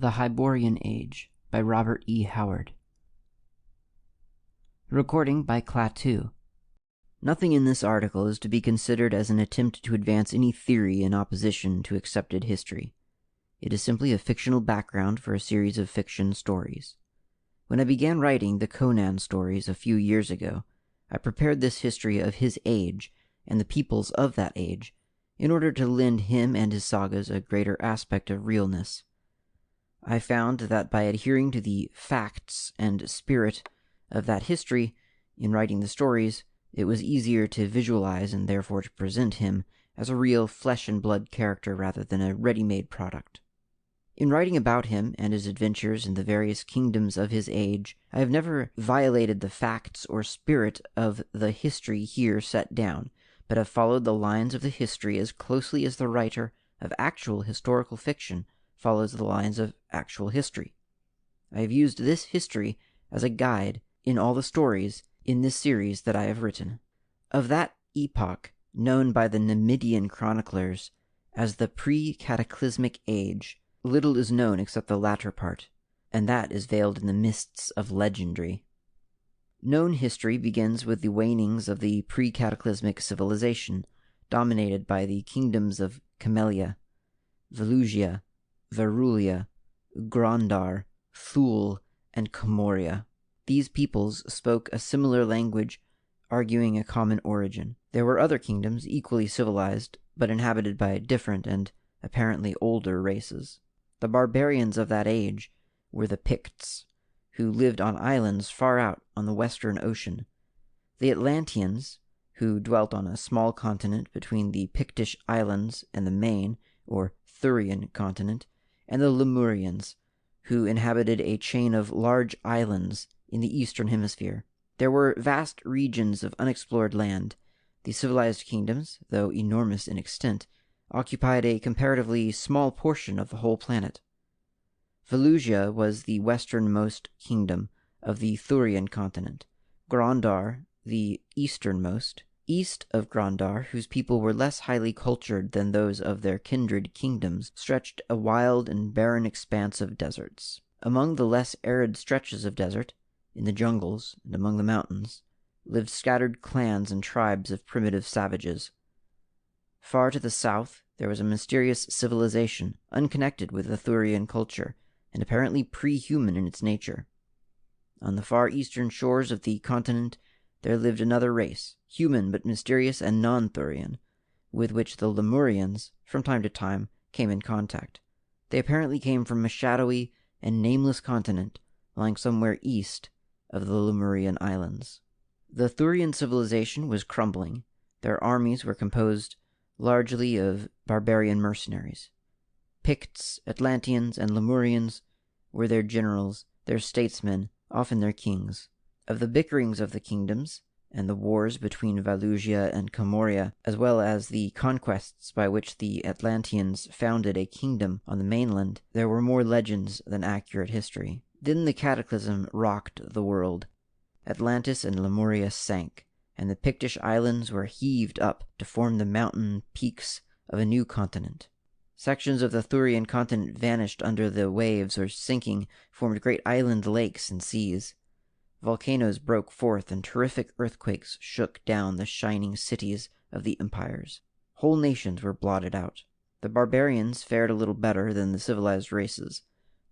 The Hyborian Age by Robert E. Howard. Recording by Klaatu. Nothing in this article is to be considered as an attempt to advance any theory in opposition to accepted history. It is simply a fictional background for a series of fiction stories. When I began writing the Conan stories a few years ago, I prepared this history of his age and the peoples of that age in order to lend him and his sagas a greater aspect of realness. I found that by adhering to the facts and spirit of that history in writing the stories, it was easier to visualize and therefore to present him as a real flesh-and-blood character rather than a ready-made product. In writing about him and his adventures in the various kingdoms of his age, I have never violated the facts or spirit of the history here set down, but have followed the lines of the history as closely as the writer of actual historical fiction follows the lines of actual history. I have used this history as a guide in all the stories in this series that I have written. Of that epoch, known by the Numidian chroniclers as the pre-cataclysmic age, little is known except the latter part, and that is veiled in the mists of legendary. Known history begins with the wanings of the pre-cataclysmic civilization, dominated by the kingdoms of Camellia, Velusia, Verulia, Grondar, Thule, and Comoria. These peoples spoke a similar language, arguing a common origin. There were other kingdoms equally civilized, but inhabited by different and apparently older races. The barbarians of that age were the Picts, who lived on islands far out on the western ocean. The Atlanteans, who dwelt on a small continent between the Pictish Islands and the main, or Thurian continent, and the Lemurians, who inhabited a chain of large islands in the eastern hemisphere. There were vast regions of unexplored land. The civilized kingdoms, though enormous in extent, occupied a comparatively small portion of the whole planet. Velusia was the westernmost kingdom of the Thurian continent, Grondar the easternmost. East of Grondar, whose people were less highly cultured than those of their kindred kingdoms, stretched a wild and barren expanse of deserts. Among the less arid stretches of desert, in the jungles and among the mountains, lived scattered clans and tribes of primitive savages. Far to the south, there was a mysterious civilization, unconnected with the Thurian culture, and apparently pre-human in its nature. On the far eastern shores of the continent, there lived another race, human but mysterious and non-Thurian, with which the Lemurians, from time to time, came in contact. They apparently came from a shadowy and nameless continent lying somewhere east of the Lemurian islands. The Thurian civilization was crumbling. Their armies were composed largely of barbarian mercenaries. Picts, Atlanteans, and Lemurians were their generals, their statesmen, often their kings. Of the bickerings of the kingdoms, and the wars between Velusia and Comoria, as well as the conquests by which the Atlanteans founded a kingdom on the mainland, there were more legends than accurate history. Then the cataclysm rocked the world. Atlantis and Lemuria sank, and the Pictish islands were heaved up to form the mountain peaks of a new continent. Sections of the Thurian continent vanished under the waves, or sinking, formed great island lakes and seas. Volcanoes broke forth, and terrific earthquakes shook down the shining cities of the empires. Whole nations were blotted out. The barbarians fared a little better than the civilized races.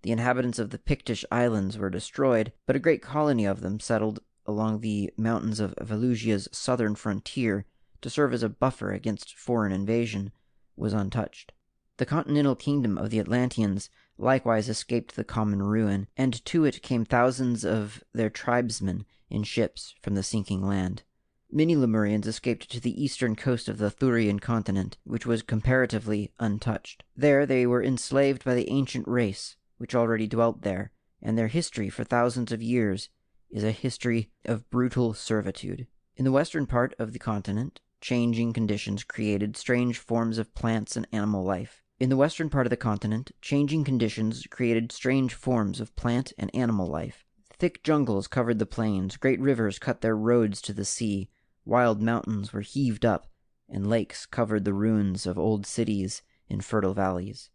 The inhabitants of the Pictish islands were destroyed, but a great colony of them settled along the mountains of Velusia's southern frontier to serve as a buffer against foreign invasion, was untouched. The continental kingdom of the Atlanteans likewise escaped the common ruin, and to it came thousands of their tribesmen in ships from the sinking land. Many Lemurians escaped to the eastern coast of the Thurian continent, which was comparatively untouched. There they were enslaved by the ancient race, which already dwelt there, and their history for thousands of years is a history of brutal servitude. In the western part of the continent, changing conditions created strange forms of plants and animal life. Thick jungles covered the plains, great rivers cut their roads to the sea, wild mountains were heaved up, and lakes covered the ruins of old cities in fertile valleys.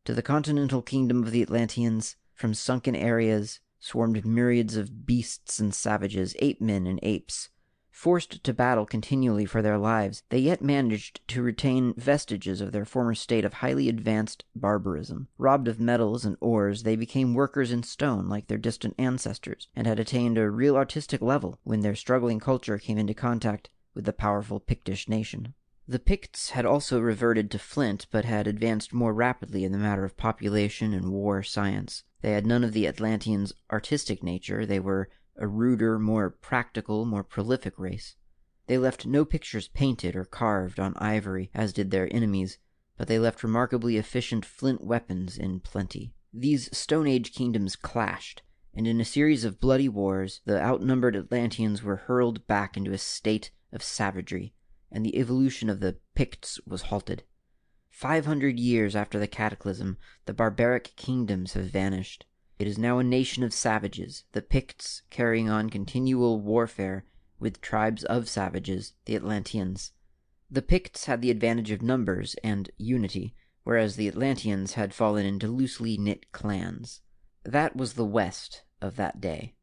To the continental kingdom of the Atlanteans, from sunken areas, swarmed myriads of beasts and savages, ape-men and apes. Forced to battle continually for their lives, they yet managed to retain vestiges of their former state of highly advanced barbarism. Robbed of metals and ores, they became workers in stone like their distant ancestors, and had attained a real artistic level when their struggling culture came into contact with the powerful Pictish nation. The Picts had also reverted to flint, but had advanced more rapidly in the matter of population and war science. They had none of the Atlanteans' artistic nature. They were a ruder, more practical, more prolific race. They left no pictures painted or carved on ivory, as did their enemies, but they left remarkably efficient flint weapons in plenty. These Stone Age kingdoms clashed, and in a series of bloody wars, the outnumbered Atlanteans were hurled back into a state of savagery, and the evolution of the Picts was halted. 500 years after the cataclysm, the barbaric kingdoms have vanished. It is now a nation of savages, the Picts carrying on continual warfare with tribes of savages, the Atlanteans. The Picts had the advantage of numbers and unity, whereas the Atlanteans had fallen into loosely knit clans. That was the West of that day.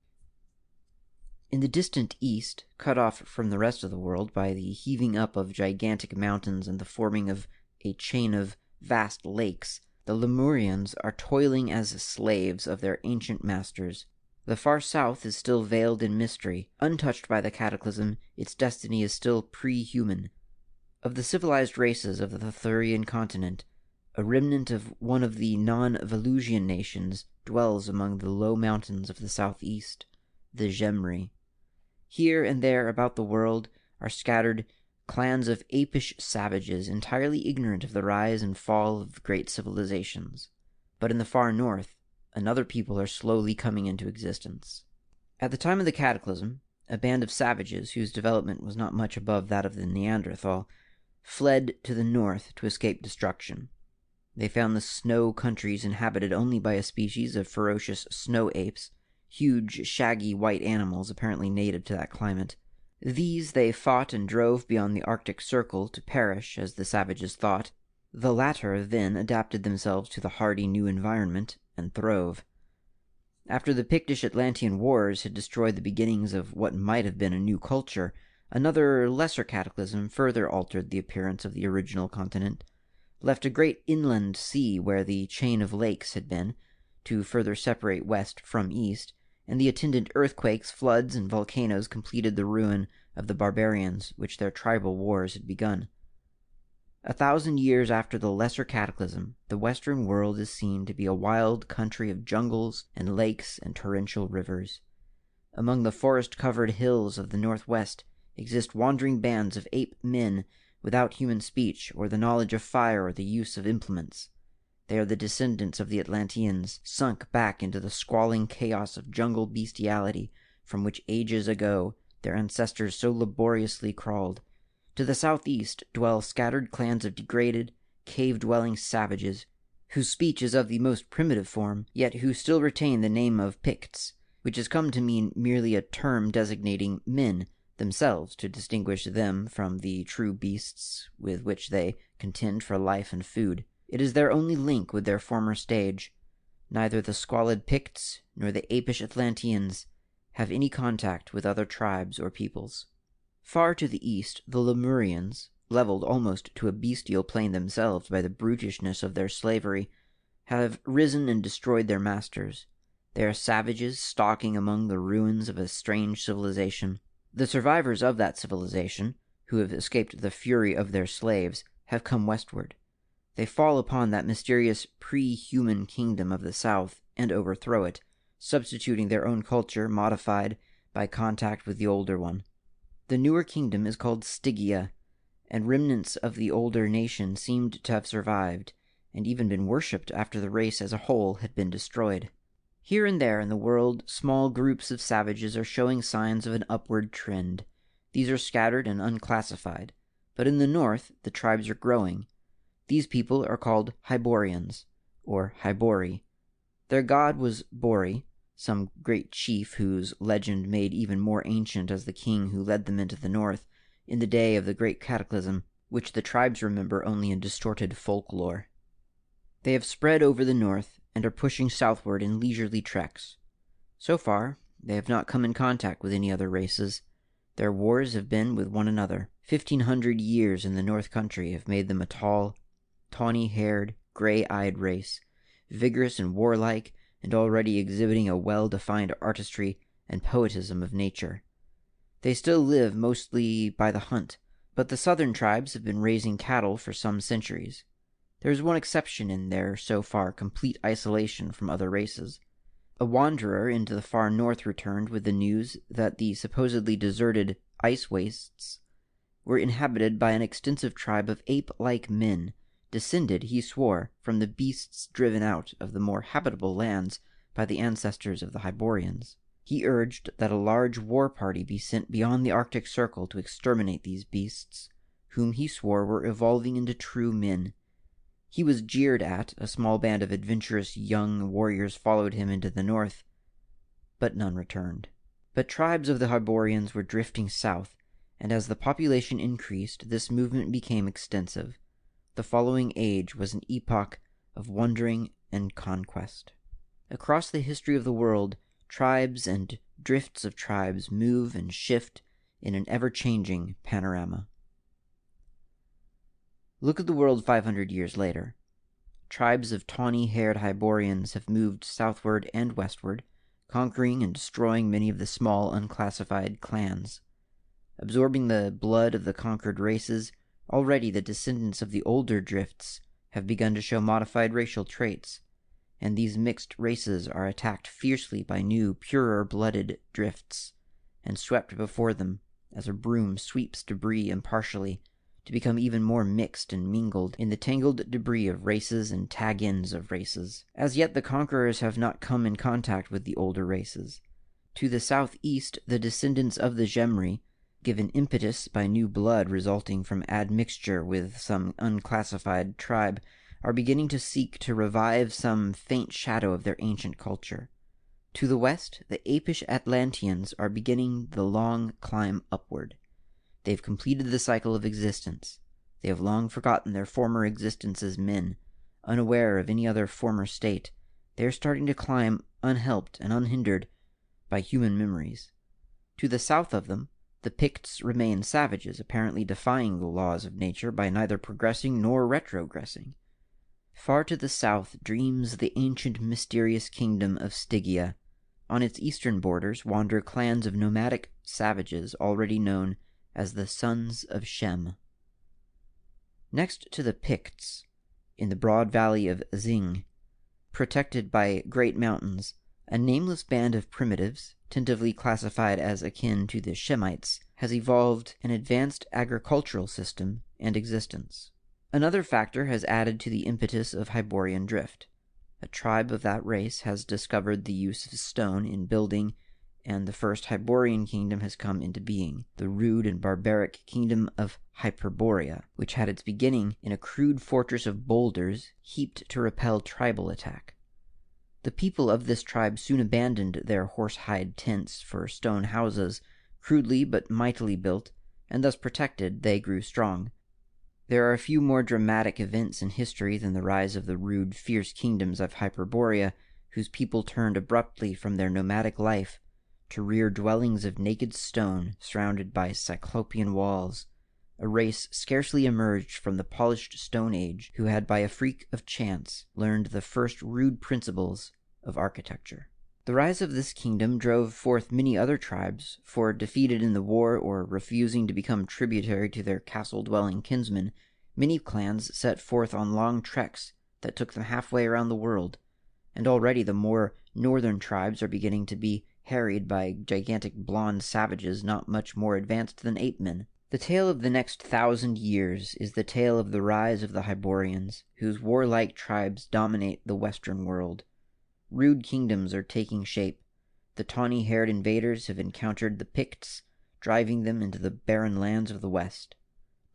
In the distant east, cut off from the rest of the world by the heaving up of gigantic mountains and the forming of a chain of vast lakes, the Lemurians are toiling as slaves of their ancient masters. The far south is still veiled in mystery. Untouched by the cataclysm, its destiny is still pre-human. Of the civilized races of the Thurian continent, a remnant of one of the non-Velusian nations dwells among the low mountains of the southeast, the Gemri. Here and there about the world are scattered clans of apish savages entirely ignorant of the rise and fall of great civilizations. But in the far north, another people are slowly coming into existence. At the time of the cataclysm, a band of savages, whose development was not much above that of the Neanderthal, fled to the north to escape destruction. They found the snow countries inhabited only by a species of ferocious snow apes, huge, shaggy white animals apparently native to that climate. These they fought and drove beyond the Arctic Circle to perish, as the savages thought. The latter then adapted themselves to the hardy new environment and throve. After the Pictish-Atlantean Wars had destroyed the beginnings of what might have been a new culture, another lesser cataclysm further altered the appearance of the original continent, left a great inland sea where the chain of lakes had been, to further separate west from east, and the attendant earthquakes, floods, and volcanoes completed the ruin of the barbarians which their tribal wars had begun. 1,000 years after the lesser cataclysm, the western world is seen to be a wild country of jungles and lakes and torrential rivers. Among the forest-covered hills of the northwest exist wandering bands of ape-men without human speech or the knowledge of fire or the use of implements. They are the descendants of the Atlanteans, sunk back into the squalling chaos of jungle bestiality from which ages ago their ancestors so laboriously crawled. To the southeast dwell scattered clans of degraded, cave-dwelling savages, whose speech is of the most primitive form, yet who still retain the name of Picts, which has come to mean merely a term designating men themselves to distinguish them from the true beasts with which they contend for life and food. It is their only link with their former stage. Neither the squalid Picts nor the apish Atlanteans have any contact with other tribes or peoples. Far to the east, the Lemurians, leveled almost to a bestial plane themselves by the brutishness of their slavery, have risen and destroyed their masters. They are savages stalking among the ruins of a strange civilization. The survivors of that civilization, who have escaped the fury of their slaves, have come westward. They fall upon that mysterious pre-human kingdom of the south and overthrow it, substituting their own culture modified by contact with the older one. The newer kingdom is called Stygia, and remnants of the older nation seemed to have survived, and even been worshipped after the race as a whole had been destroyed. Here and there in the world, small groups of savages are showing signs of an upward trend. These are scattered and unclassified, but in the north the tribes are growing. These people are called Hyborians, or Hybori. Their god was Bori, some great chief whose legend made even more ancient as the king who led them into the north in the day of the great cataclysm, which the tribes remember only in distorted folklore. They have spread over the north and are pushing southward in leisurely treks. So far, they have not come in contact with any other races. Their wars have been with one another. 1,500 years in the North Country have made them a tall, tawny-haired, gray-eyed race, vigorous and warlike, and already exhibiting a well-defined artistry and poetism of nature. They still live mostly by the hunt, but the southern tribes have been raising cattle for some centuries. There is one exception in their so far complete isolation from other races. A wanderer into the far north returned with the news that the supposedly deserted ice wastes were inhabited by an extensive tribe of ape-like men, descended, he swore, from the beasts driven out of the more habitable lands by the ancestors of the Hyborians. He urged that a large war party be sent beyond the Arctic Circle to exterminate these beasts, whom he swore were evolving into true men. He was jeered at, a small band of adventurous young warriors followed him into the north, but none returned. But tribes of the Hyborians were drifting south, and as the population increased, this movement became extensive. The following age was an epoch of wandering and conquest. Across the history of the world, tribes and drifts of tribes move and shift in an ever-changing panorama. Look at the world 500 years later. Tribes of tawny-haired Hyborians have moved southward and westward, conquering and destroying many of the small, unclassified clans. Absorbing the blood of the conquered races, already the descendants of the older drifts have begun to show modified racial traits, and these mixed races are attacked fiercely by new, purer-blooded drifts, and swept before them as a broom sweeps debris impartially, to become even more mixed and mingled in the tangled debris of races and tag-ins of races. As yet the conquerors have not come in contact with the older races. To the southeast, the descendants of the Gemri, given impetus by new blood resulting from admixture with some unclassified tribe, are beginning to seek to revive some faint shadow of their ancient culture. To the west, the apish Atlanteans are beginning the long climb upward. They've completed the cycle of existence. They have long forgotten their former existence as men. Unaware of any other former state, they are starting to climb unhelped and unhindered by human memories. To the south of them, the Picts remain savages, apparently defying the laws of nature by neither progressing nor retrogressing. Far to the south dreams the ancient mysterious kingdom of Stygia. On its eastern borders wander clans of nomadic savages already known as the Sons of Shem. Next to the Picts, in the broad valley of Zing, protected by great mountains, a nameless band of primitives, tentatively classified as akin to the Shemites, has evolved an advanced agricultural system and existence. Another factor has added to the impetus of Hyborian drift. A tribe of that race has discovered the use of stone in building, and the first Hyborian kingdom has come into being, the rude and barbaric kingdom of Hyperborea, which had its beginning in a crude fortress of boulders heaped to repel tribal attack. The people of this tribe soon abandoned their horsehide tents for stone houses, crudely but mightily built, and thus protected, they grew strong. There are a few more dramatic events in history than the rise of the rude, fierce kingdoms of Hyperborea, whose people turned abruptly from their nomadic life to rear dwellings of naked stone surrounded by cyclopean walls, a race scarcely emerged from the polished Stone Age who had by a freak of chance learned the first rude principles of architecture. The rise of this kingdom drove forth many other tribes, for defeated in the war or refusing to become tributary to their castle-dwelling kinsmen, many clans set forth on long treks that took them halfway around the world, and already the more northern tribes are beginning to be harried by gigantic blonde savages not much more advanced than ape-men. The tale of the next 1,000 years is the tale of the rise of the Hyborians, whose warlike tribes dominate the western world. Rude kingdoms are taking shape. The tawny-haired invaders have encountered the Picts, driving them into the barren lands of the west.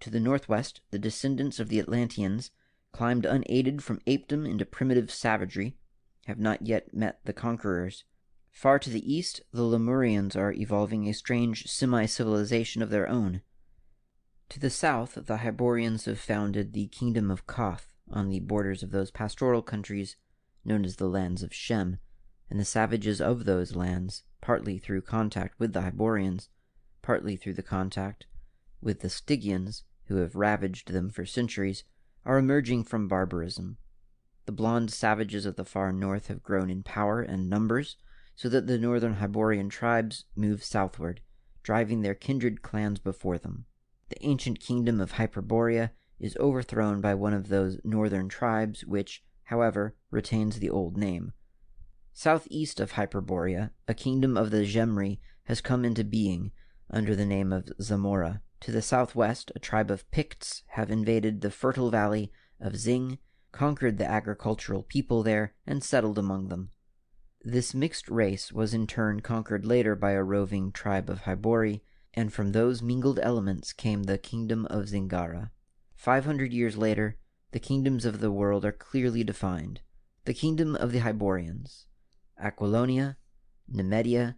To the northwest, the descendants of the Atlanteans, climbed unaided from apedom into primitive savagery, have not yet met the conquerors. Far to the east, the Lemurians are evolving a strange semi-civilization of their own. To the south, the Hyborians have founded the kingdom of Koth, on the borders of those pastoral countries known as the lands of Shem, and the savages of those lands, partly through contact with the Hyborians, partly through the contact with the Stygians, who have ravaged them for centuries, are emerging from barbarism. The blonde savages of the far north have grown in power and numbers, so that the northern Hyborian tribes move southward, driving their kindred clans before them. The ancient kingdom of Hyperborea is overthrown by one of those northern tribes, which, however, retains the old name. Southeast of Hyperborea, a kingdom of the Gemri has come into being under the name of Zamora. To the southwest, a tribe of Picts have invaded the fertile valley of Zing, conquered the agricultural people there, and settled among them. This mixed race was in turn conquered later by a roving tribe of Hybori, and from those mingled elements came the kingdom of Zingara. 500 years later, the kingdoms of the world are clearly defined. The kingdom of the Hyborians, Aquilonia, Nemedia,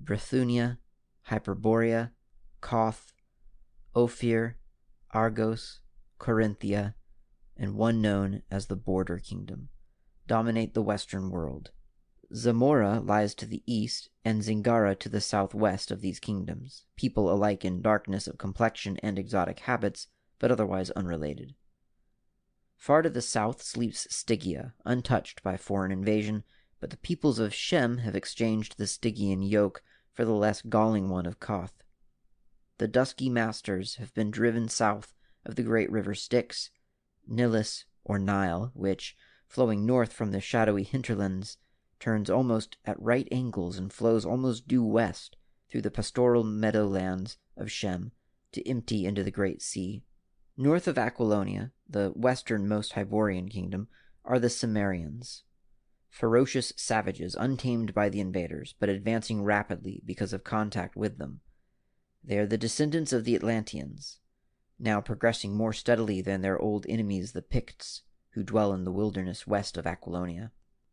Brithunia, Hyperborea, Koth, Ophir, Argos, Corinthia, and one known as the Border Kingdom, dominate the Western world. Zamora lies to the east, and Zingara to the southwest of these kingdoms, people alike in darkness of complexion and exotic habits, but otherwise unrelated. Far to the south sleeps Stygia, untouched by foreign invasion, but the peoples of Shem have exchanged the Stygian yoke for the less galling one of Koth. The dusky masters have been driven south of the great river Styx, Nilus, or Nile, which, flowing north from the shadowy hinterlands, turns almost at right angles and flows almost due west through the pastoral meadowlands of Shem to empty into the great sea. North of Aquilonia, the westernmost Hyborian kingdom, are the Cimmerians, ferocious savages untamed by the invaders, but advancing rapidly because of contact with them. They are the descendants of the Atlanteans, now progressing more steadily than their old enemies the Picts, who dwell in the wilderness west of Aquilonia.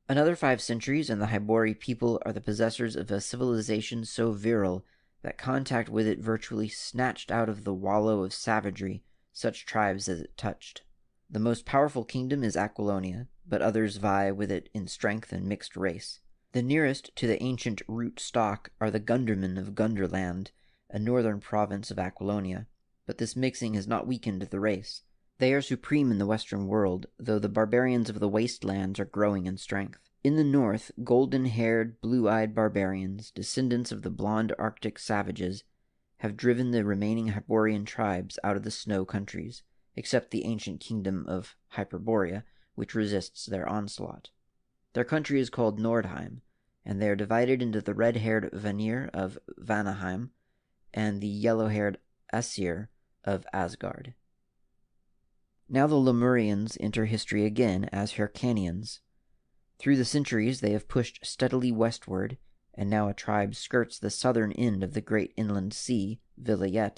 Another 5 centuries and the Hybori people are the possessors of a civilization so virile that contact with it virtually snatched out of the wallow of savagery such tribes as it touched. The most powerful kingdom is Aquilonia, but others vie with it in strength and mixed race. The nearest to the ancient root stock are the Gundermen of Gunderland, a northern province of Aquilonia, but this mixing has not weakened the race. They are supreme in the Western world, though the barbarians of the wastelands are growing in strength. In the north, golden-haired, blue-eyed barbarians, descendants of the blonde Arctic savages, have driven the remaining Hyborian tribes out of the snow countries, except the ancient kingdom of Hyperborea, which resists their onslaught. Their country is called Nordheim, and they are divided into the red-haired Vanir of Vanaheim and the yellow-haired Aesir of Asgard. Now the Lemurians enter history again as Hyrcanians. Through the centuries they have pushed steadily westward, and now a tribe skirts the southern end of the great inland sea, Vilayet,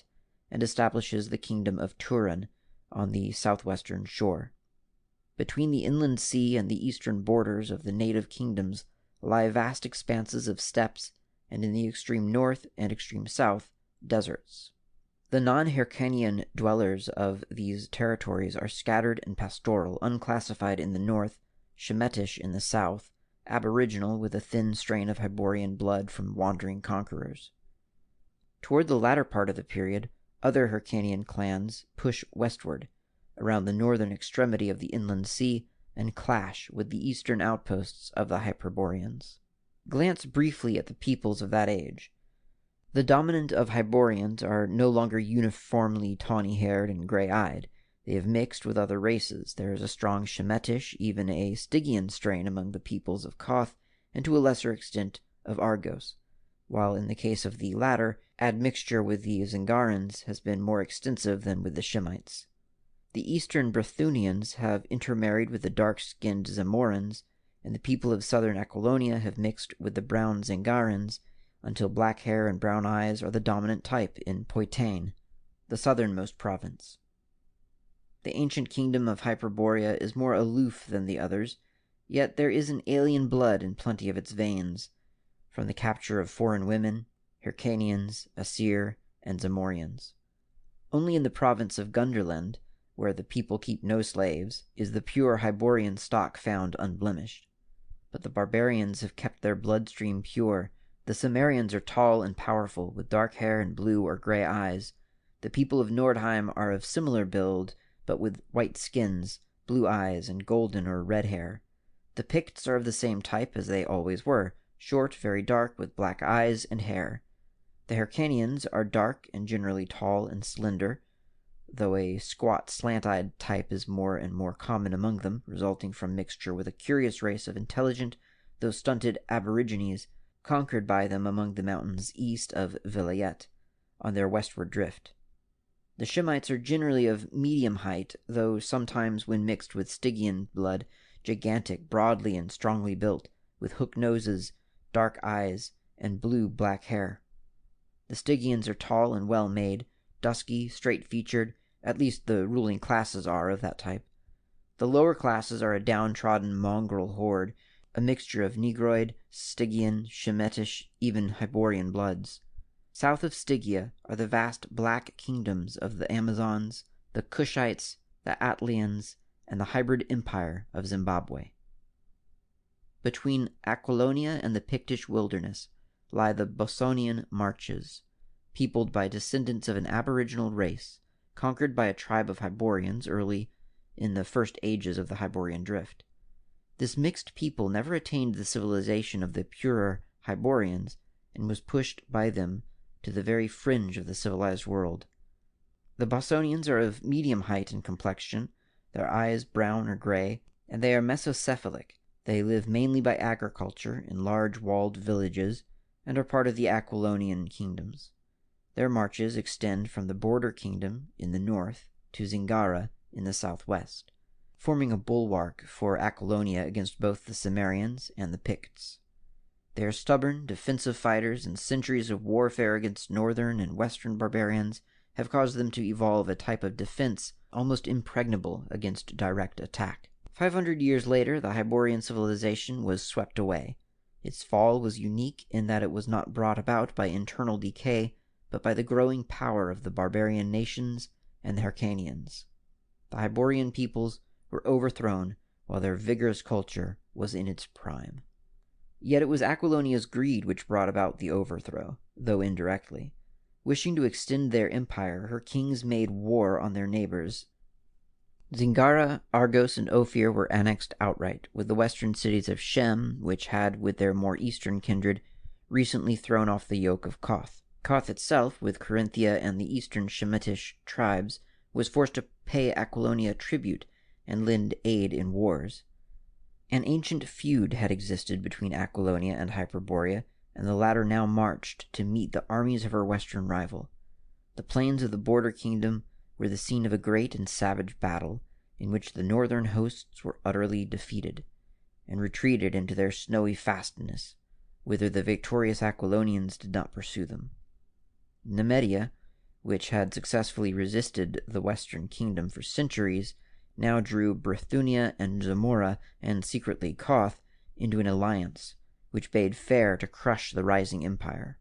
and establishes the kingdom of Turan on the southwestern shore. Between the inland sea and the eastern borders of the native kingdoms lie vast expanses of steppes, and in the extreme north and extreme south, deserts. The non-Hyrcanian dwellers of these territories are scattered and pastoral, unclassified in the north, Shemitish in the south, aboriginal with a thin strain of Hyborian blood from wandering conquerors. Toward the latter part of the period, other Hyrcanian clans push westward, around the northern extremity of the inland sea, and clash with the eastern outposts of the Hyperboreans. Glance briefly at the peoples of that age. The dominant of Hyborians are no longer uniformly tawny-haired and gray-eyed. They have mixed with other races. There is a strong Shemitish, even a Stygian strain among the peoples of Koth, and to a lesser extent of Argos, while in the case of the latter, admixture with the Zingarans has been more extensive than with the Shemites. The eastern Brythunians have intermarried with the dark-skinned Zamorans, and the people of southern Aquilonia have mixed with the brown Zingarans, until black hair and brown eyes are the dominant type in Poitain, the southernmost province. The ancient kingdom of Hyperborea is more aloof than the others, yet there is an alien blood in plenty of its veins, from the capture of foreign women, Hyrcanians, Aesir, and Zamorians. Only in the province of Gunderland, where the people keep no slaves, is the pure Hyborian stock found unblemished. But the barbarians have kept their bloodstream pure. The Cimmerians are tall and powerful, with dark hair and blue or gray eyes. The people of Nordheim are of similar build, but with white skins, blue eyes, and golden or red hair. The Picts are of the same type as they always were, short, very dark, with black eyes and hair. The Hyrcanians are dark and generally tall and slender, though a squat, slant-eyed type is more and more common among them, resulting from mixture with a curious race of intelligent, though stunted aborigines conquered by them among the mountains east of Vilayet, on their westward drift. The Shemites are generally of medium height, though sometimes, when mixed with Stygian blood, gigantic, broadly and strongly built, with hooked noses, dark eyes, and blue-black hair. The Stygians are tall and well-made, dusky, straight-featured, at least the ruling classes are of that type. The lower classes are a downtrodden mongrel horde, a mixture of Negroid, Stygian, Shemitish, even Hyborian bloods. South of Stygia are the vast black kingdoms of the Amazons, the Cushites, the Atlians, and the hybrid empire of Zimbabwe. Between Aquilonia and the Pictish wilderness lie the Bosonian Marches, peopled by descendants of an aboriginal race, conquered by a tribe of Hyborians early in the first ages of the Hyborian drift. This mixed people never attained the civilization of the purer Hyborians and was pushed by them to the very fringe of the civilized world. The Bosonians are of medium height and complexion, their eyes brown or gray, and they are mesocephalic. They live mainly by agriculture in large walled villages and are part of the Aquilonian kingdoms. Their marches extend from the border kingdom in the north to Zingara in the southwest, forming a bulwark for Aquilonia against both the Cimmerians and the Picts. They are stubborn, defensive fighters, and centuries of warfare against northern and western barbarians have caused them to evolve a type of defense almost impregnable against direct attack. 500 years later, the Hyborian civilization was swept away. Its fall was unique in that it was not brought about by internal decay, but by the growing power of the barbarian nations and the Hyrcanians. The Hyborian peoples were overthrown while their vigorous culture was in its prime. Yet it was Aquilonia's greed which brought about the overthrow, though indirectly. Wishing to extend their empire, her kings made war on their neighbors. Zingara, Argos, and Ophir were annexed outright, with the western cities of Shem, which had, with their more eastern kindred, recently thrown off the yoke of Koth. Koth itself, with Carinthia and the eastern Shemitish tribes, was forced to pay Aquilonia tribute and lend aid in wars. An ancient feud had existed between Aquilonia and Hyperborea, and the latter now marched to meet the armies of her western rival. The plains of the border kingdom were the scene of a great and savage battle, in which the northern hosts were utterly defeated, and retreated into their snowy fastness, whither the victorious Aquilonians did not pursue them. Nemedia, which had successfully resisted the western kingdom for centuries, now drew Brithunia and Zamora, and secretly Koth, into an alliance, which bade fair to crush the rising empire.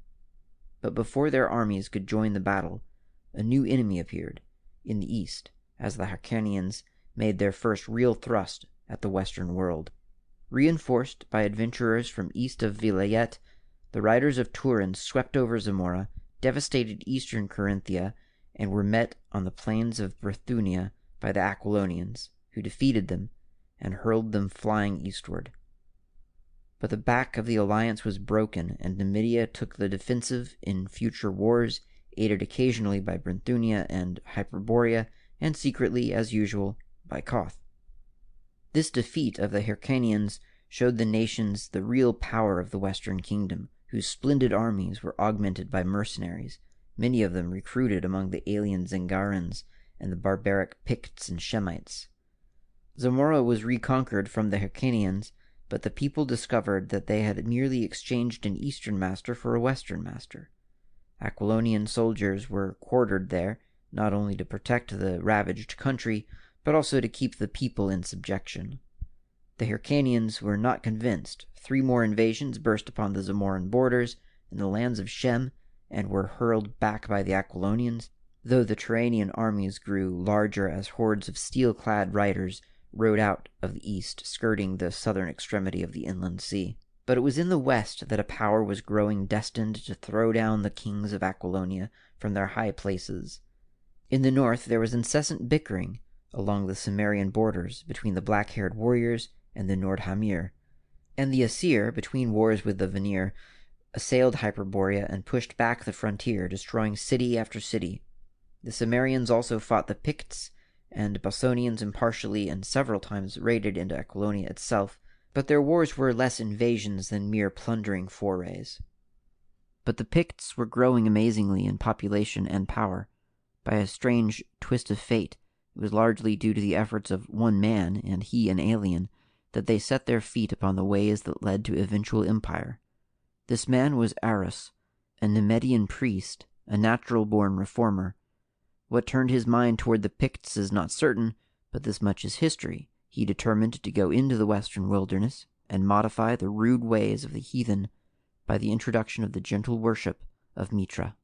But before their armies could join the battle, a new enemy appeared, in the east, as the Hyrcanians made their first real thrust at the western world. Reinforced by adventurers from east of Vilayet, the riders of Turin swept over Zamora, devastated eastern Carinthia, and were met on the plains of Brithunia by the Aquilonians, who defeated them and hurled them flying eastward. But the back of the alliance was broken, and Numidia took the defensive in future wars, aided occasionally by Brithunia and Hyperborea, and secretly, as usual, by Koth. This defeat of the Hyrcanians showed the nations the real power of the western kingdom, whose splendid armies were augmented by mercenaries, many of them recruited among the alien Zingarans and the barbaric Picts and Shemites. Zamora was reconquered from the Hyrcanians, but the people discovered that they had merely exchanged an eastern master for a western master. Aquilonian soldiers were quartered there, not only to protect the ravaged country, but also to keep the people in subjection. The Hyrcanians were not convinced. 3 more invasions burst upon the Zamoran borders in the lands of Shem, and were hurled back by the Aquilonians. though the Turanian armies grew larger as hordes of steel-clad riders rode out of the east, skirting the southern extremity of the inland sea. But it was in the west that a power was growing destined to throw down the kings of Aquilonia from their high places. In the north there was incessant bickering along the Cimmerian borders between the black-haired warriors and the Nordhamir, and the Aesir, between wars with the Vanir, assailed Hyperborea and pushed back the frontier, destroying city after city. The Cimmerians also fought the Picts and Bossonians impartially and several times raided into Aquilonia itself, but their wars were less invasions than mere plundering forays. But the Picts were growing amazingly in population and power. By a strange twist of fate, it was largely due to the efforts of one man, and he an alien, that they set their feet upon the ways that led to eventual empire. This man was Aras, a Nemedian priest, a natural-born reformer. What turned his mind toward the Picts is not certain, but this much is history. He determined to go into the western wilderness and modify the rude ways of the heathen by the introduction of the gentle worship of Mitra.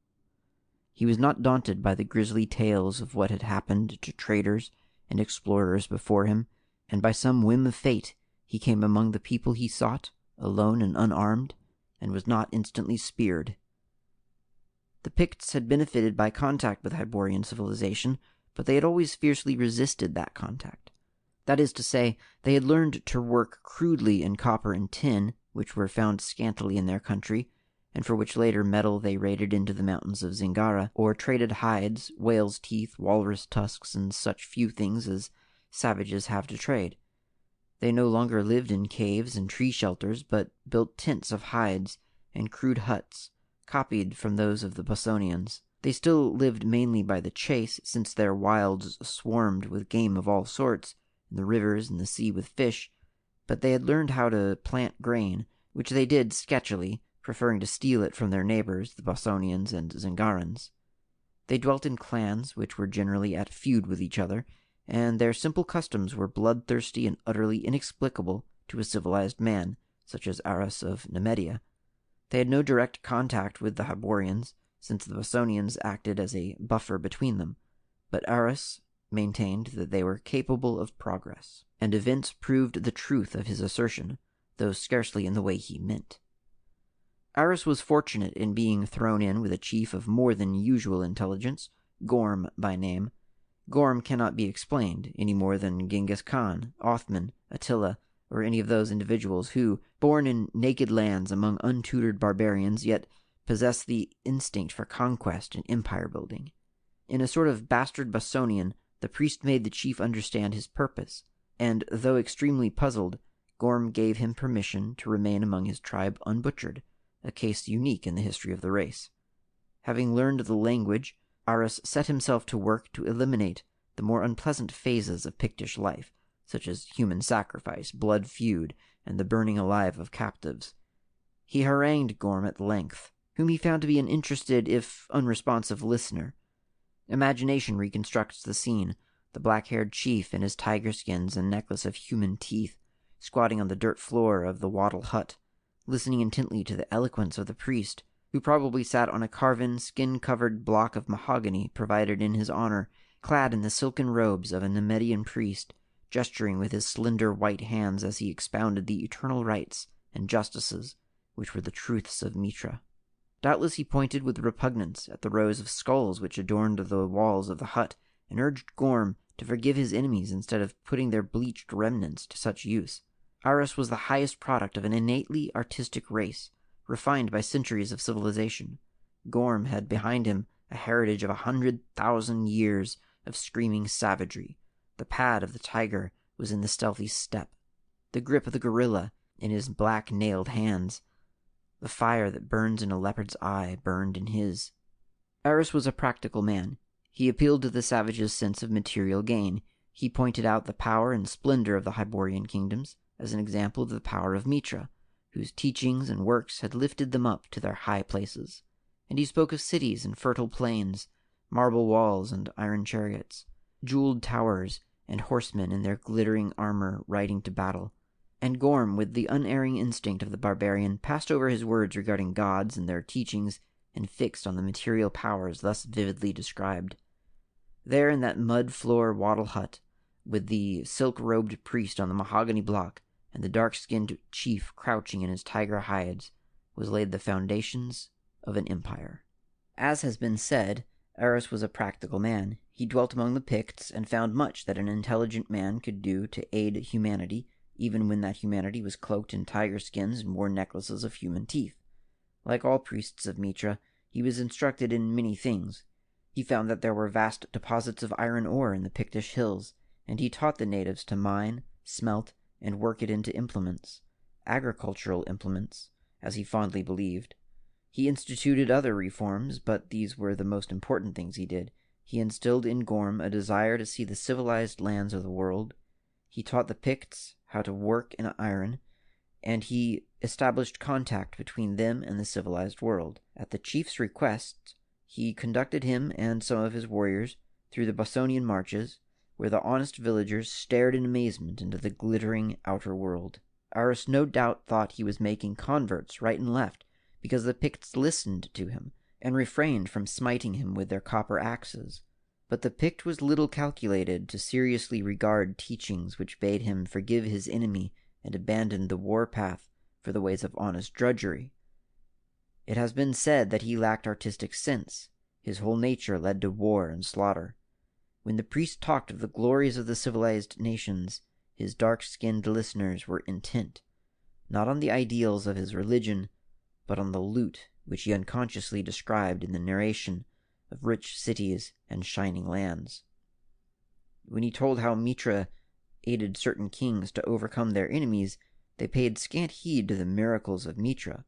He was not daunted by the grisly tales of what had happened to traders and explorers before him, and by some whim of fate he came among the people he sought, alone and unarmed, and was not instantly speared. The Picts had benefited by contact with Hyborian civilization, but they had always fiercely resisted that contact. That is to say, they had learned to work crudely in copper and tin, which were found scantily in their country, and for which later metal they raided into the mountains of Zingara, or traded hides, whale's teeth, walrus tusks, and such few things as savages have to trade. They no longer lived in caves and tree shelters, but built tents of hides and crude huts, copied from those of the Bossonians. They still lived mainly by the chase, since their wilds swarmed with game of all sorts, and the rivers and the sea with fish, but they had learned how to plant grain, which they did sketchily, preferring to steal it from their neighbors, the Bossonians and Zingarans. They dwelt in clans, which were generally at feud with each other, and their simple customs were bloodthirsty and utterly inexplicable to a civilized man, such as Aras of Nemedia. They had no direct contact with the Hyborians, since the Bossonians acted as a buffer between them, but Aras maintained that they were capable of progress, and events proved the truth of his assertion, though scarcely in the way he meant. Aras was fortunate in being thrown in with a chief of more than usual intelligence, Gorm by name. Gorm cannot be explained, any more than Genghis Khan, Othman, Attila, or any of those individuals who, born in naked lands among untutored barbarians, yet possess the instinct for conquest and empire-building. In a sort of bastard Bossonian, the priest made the chief understand his purpose, and, though extremely puzzled, Gorm gave him permission to remain among his tribe unbutchered, a case unique in the history of the race. Having learned the language, Aras set himself to work to eliminate the more unpleasant phases of Pictish life, such as human sacrifice, blood feud, and the burning alive of captives. He harangued Gorm at length, whom he found to be an interested, if unresponsive, listener. Imagination reconstructs the scene, the black-haired chief in his tiger skins and necklace of human teeth, squatting on the dirt floor of the wattle hut, listening intently to the eloquence of the priest, who probably sat on a carven, skin-covered block of mahogany provided in his honor, clad in the silken robes of a Nemedian priest, gesturing with his slender white hands as he expounded the eternal rights and justices which were the truths of Mitra. Doubtless he pointed with repugnance at the rows of skulls which adorned the walls of the hut, and urged Gorm to forgive his enemies instead of putting their bleached remnants to such use. Aras was the highest product of an innately artistic race, refined by centuries of civilization. Gorm had behind him a heritage of 100,000 years of screaming savagery. The pad of the tiger was in the stealthy step, the grip of the gorilla in his black-nailed hands. The fire that burns in a leopard's eye burned in his. Aras was a practical man. He appealed to the savage's sense of material gain. He pointed out the power and splendor of the Hyborian kingdoms as an example of the power of Mitra, whose teachings and works had lifted them up to their high places. And he spoke of cities and fertile plains, marble walls and iron chariots, jeweled towers and horsemen in their glittering armor riding to battle. And Gorm, with the unerring instinct of the barbarian, passed over his words regarding gods and their teachings and fixed on the material powers thus vividly described. There in that mud-floor wattle hut, with the silk-robed priest on the mahogany block and the dark-skinned chief crouching in his tiger hides, was laid the foundations of an empire. As has been said, Eros was a practical man. He dwelt among the Picts and found much that an intelligent man could do to aid humanity, even when that humanity was cloaked in tiger skins and wore necklaces of human teeth. Like all priests of Mitra, he was instructed in many things. He found that there were vast deposits of iron ore in the Pictish hills, and he taught the natives to mine, smelt, and work it into implements, agricultural implements, as he fondly believed. He instituted other reforms, but these were the most important things he did. He instilled in Gorm a desire to see the civilized lands of the world. He taught the Picts how to work in iron, and he established contact between them and the civilized world. At the chief's request, he conducted him and some of his warriors through the Bosonian marches, where the honest villagers stared in amazement into the glittering outer world. Aris no doubt thought he was making converts right and left, because the Picts listened to him and refrained from smiting him with their copper axes. But the Pict was little calculated to seriously regard teachings which bade him forgive his enemy and abandon the war path for the ways of honest drudgery. It has been said that he lacked artistic sense. His whole nature led to war and slaughter. When the priest talked of the glories of the civilized nations, his dark-skinned listeners were intent, not on the ideals of his religion, but on the loot which he unconsciously described in the narration of rich cities and shining lands. When he told how Mitra aided certain kings to overcome their enemies, they paid scant heed to the miracles of Mitra,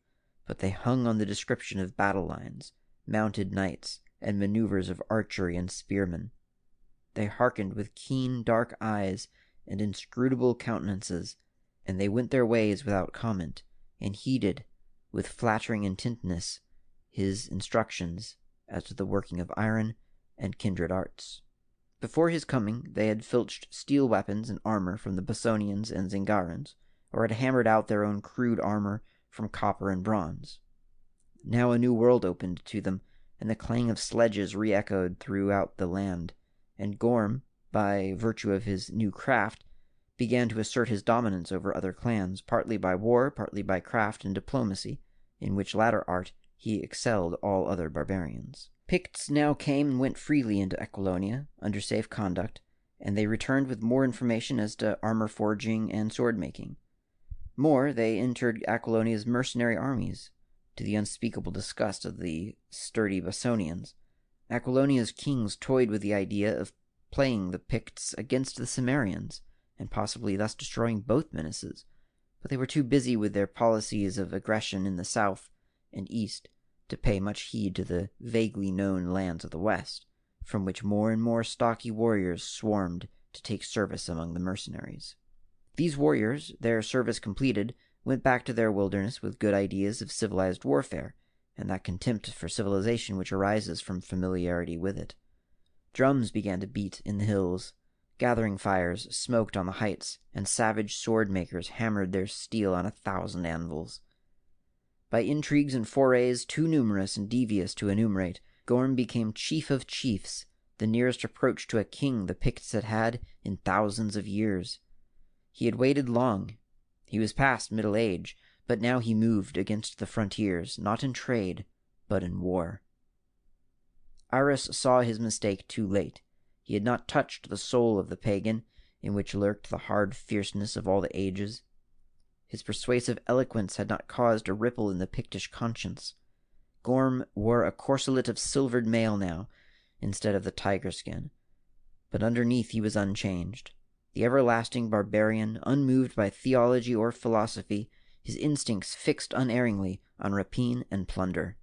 but they hung on the description of battle lines, mounted knights, and maneuvers of archery and spearmen. They hearkened with keen, dark eyes and inscrutable countenances, and they went their ways without comment, and heeded, with flattering intentness, his instructions as to the working of iron and kindred arts. Before his coming, they had filched steel weapons and armor from the Bosonians and Zingarans, or had hammered out their own crude armor from copper and bronze. Now a new world opened to them, and the clang of sledges re-echoed throughout the land, and Gorm, by virtue of his new craft, began to assert his dominance over other clans, partly by war, partly by craft and diplomacy, in which latter art he excelled all other barbarians. Picts now came and went freely into Aquilonia, under safe conduct, and they returned with more information as to armor forging and sword-making. More, they entered Aquilonia's mercenary armies, to the unspeakable disgust of the sturdy Bosonians. Aquilonia's kings toyed with the idea of playing the Picts against the Cimmerians, and possibly thus destroying both menaces, but they were too busy with their policies of aggression in the south and east to pay much heed to the vaguely known lands of the west, from which more and more stocky warriors swarmed to take service among the mercenaries. These warriors, their service completed, went back to their wilderness with good ideas of civilized warfare, and that contempt for civilization which arises from familiarity with it. Drums began to beat in the hills, gathering fires smoked on the heights, and savage sword-makers hammered their steel on 1,000 anvils. By intrigues and forays too numerous and devious to enumerate, Gorm became chief of chiefs, the nearest approach to a king the Picts had had in thousands of years. He had waited long. He was past middle age, but now he moved against the frontiers, not in trade, but in war. Iris saw his mistake too late. He had not touched the soul of the pagan, in which lurked the hard fierceness of all the ages. His persuasive eloquence had not caused a ripple in the Pictish conscience. Gorm wore a corselet of silvered mail now, instead of the tiger skin, but underneath he was unchanged. The everlasting barbarian, unmoved by theology or philosophy, his instincts fixed unerringly on rapine and plunder.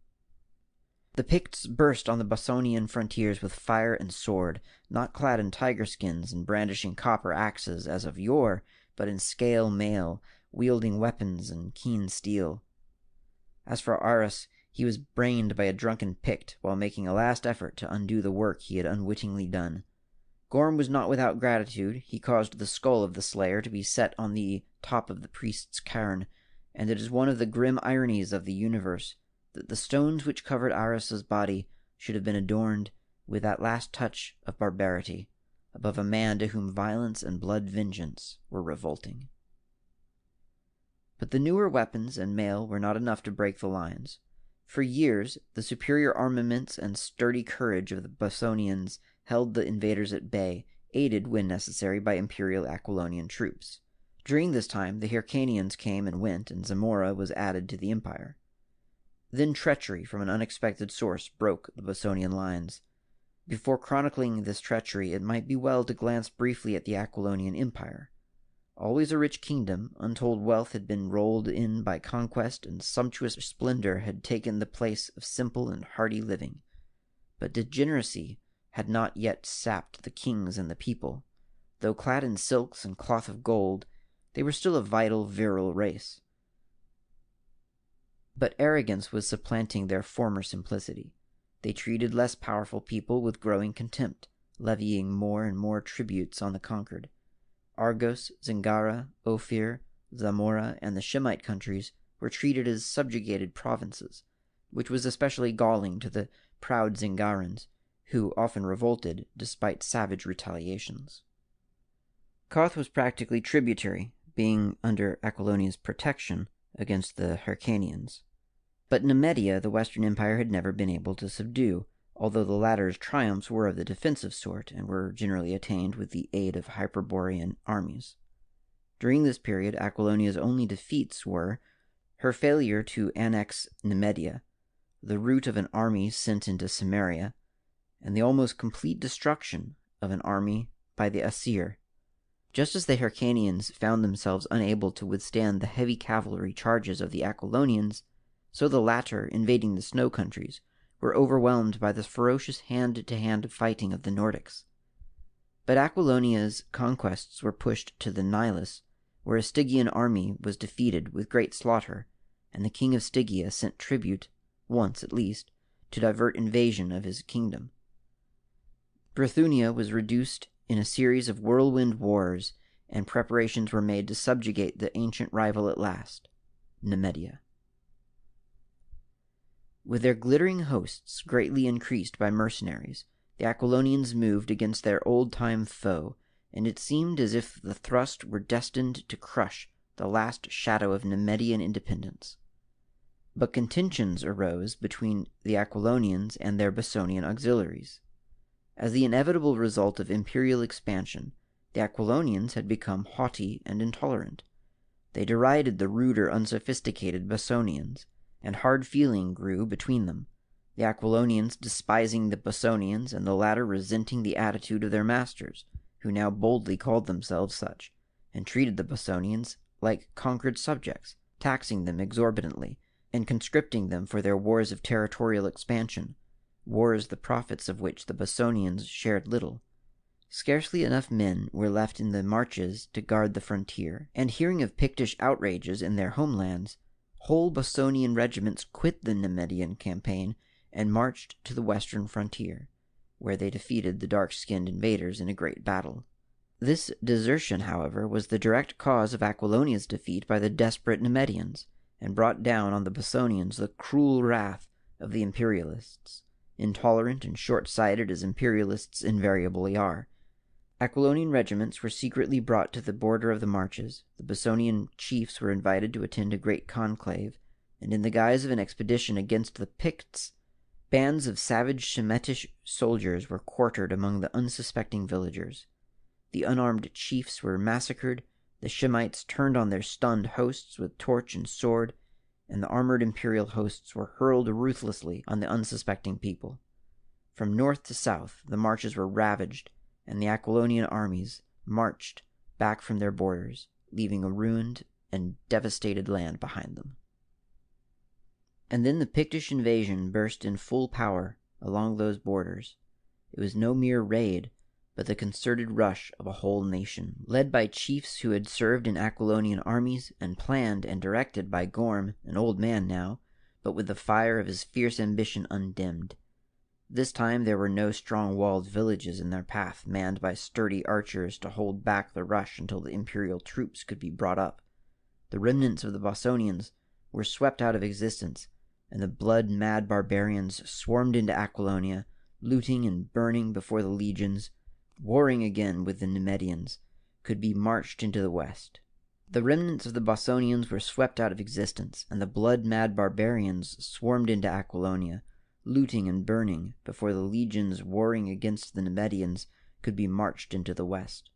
The Picts burst on the Bosonian frontiers with fire and sword, not clad in tiger skins and brandishing copper axes as of yore, but in scale mail, wielding weapons and keen steel. As for Aris, he was brained by a drunken Pict while making a last effort to undo the work he had unwittingly done. Gorm was not without gratitude. He caused the skull of the slayer to be set on the top of the priest's cairn, and it is one of the grim ironies of the universe that the stones which covered Aris's body should have been adorned with that last touch of barbarity, above a man to whom violence and blood vengeance were revolting. But the newer weapons and mail were not enough to break the lines. For years, the superior armaments and sturdy courage of the Bossonians held the invaders at bay, aided when necessary by imperial Aquilonian troops. During this time, the Hyrcanians came and went, and Zamora was added to the empire. Then treachery from an unexpected source broke the Bossonian lines. Before chronicling this treachery, it might be well to glance briefly at the Aquilonian Empire. Always a rich kingdom, untold wealth had been rolled in by conquest, and sumptuous splendor had taken the place of simple and hardy living. But degeneracy had not yet sapped the kings and the people. Though clad in silks and cloth of gold, they were still a vital, virile race. But arrogance was supplanting their former simplicity. They treated less powerful people with growing contempt, levying more and more tributes on the conquered. Argos, Zingara, Ophir, Zamora, and the Shemite countries were treated as subjugated provinces, which was especially galling to the proud Zingarans, who often revolted despite savage retaliations. Koth was practically tributary, being under Aquilonia's protection against the Hyrcanians. But Numidia the Western Empire had never been able to subdue, although the latter's triumphs were of the defensive sort and were generally attained with the aid of Hyborian armies. During this period, Aquilonia's only defeats were her failure to annex Numidia, the rout of an army sent into Samaria, and the almost complete destruction of an army by the Asir. Just as the Hyrcanians found themselves unable to withstand the heavy cavalry charges of the Aquilonians, so the latter, invading the snow countries, were overwhelmed by the ferocious hand-to-hand fighting of the Nordics. But Aquilonia's conquests were pushed to the Nilus, where a Stygian army was defeated with great slaughter, and the king of Stygia sent tribute, once at least, to divert invasion of his kingdom. Bithynia was reduced in a series of whirlwind wars, and preparations were made to subjugate the ancient rival at last, Numidia. With their glittering hosts greatly increased by mercenaries, the Aquilonians moved against their old-time foe, and it seemed as if the thrust were destined to crush the last shadow of Numidian independence. But contentions arose between the Aquilonians and their Bossonian auxiliaries. As the inevitable result of imperial expansion, the Aquilonians had become haughty and intolerant. They derided the ruder, unsophisticated Bossonians, and hard feeling grew between them, the Aquilonians despising the Bossonians and the latter resenting the attitude of their masters, who now boldly called themselves such, and treated the Bossonians like conquered subjects, taxing them exorbitantly, and conscripting them for their wars of territorial expansion, wars the profits of which the Bossonians shared little. Scarcely enough men were left in the marches to guard the frontier, and hearing of Pictish outrages in their homelands, whole Bossonian regiments quit the Numidian campaign and marched to the western frontier, where they defeated the dark-skinned invaders in a great battle. This desertion, however, was the direct cause of Aquilonia's defeat by the desperate Numidians, and brought down on the Bossonians the cruel wrath of the imperialists, intolerant and short-sighted as imperialists invariably are. Aquilonian regiments were secretly brought to the border of the marches, the Bossonian chiefs were invited to attend a great conclave, and in the guise of an expedition against the Picts, bands of savage Shemitish soldiers were quartered among the unsuspecting villagers. The unarmed chiefs were massacred, the Shemites turned on their stunned hosts with torch and sword, and the armored imperial hosts were hurled ruthlessly on the unsuspecting people. From north to south, the marches were ravaged, and the Aquilonian armies marched back from their borders, leaving a ruined and devastated land behind them. And then the Pictish invasion burst in full power along those borders. It was no mere raid, but the concerted rush of a whole nation, led by chiefs who had served in Aquilonian armies and planned and directed by Gorm, an old man now, but with the fire of his fierce ambition undimmed. This time there were no strong-walled villages in their path, manned by sturdy archers to hold back the rush until the imperial troops could be brought up. The remnants of the Bossonians were swept out of existence, and the blood-mad barbarians swarmed into Aquilonia, looting and burning before the legions, warring again with the Numidians, could be marched into the west. The remnants of the Bosonians were swept out of existence, and the blood-mad barbarians swarmed into Aquilonia, looting and burning before the legions warring against the Numidians could be marched into the west.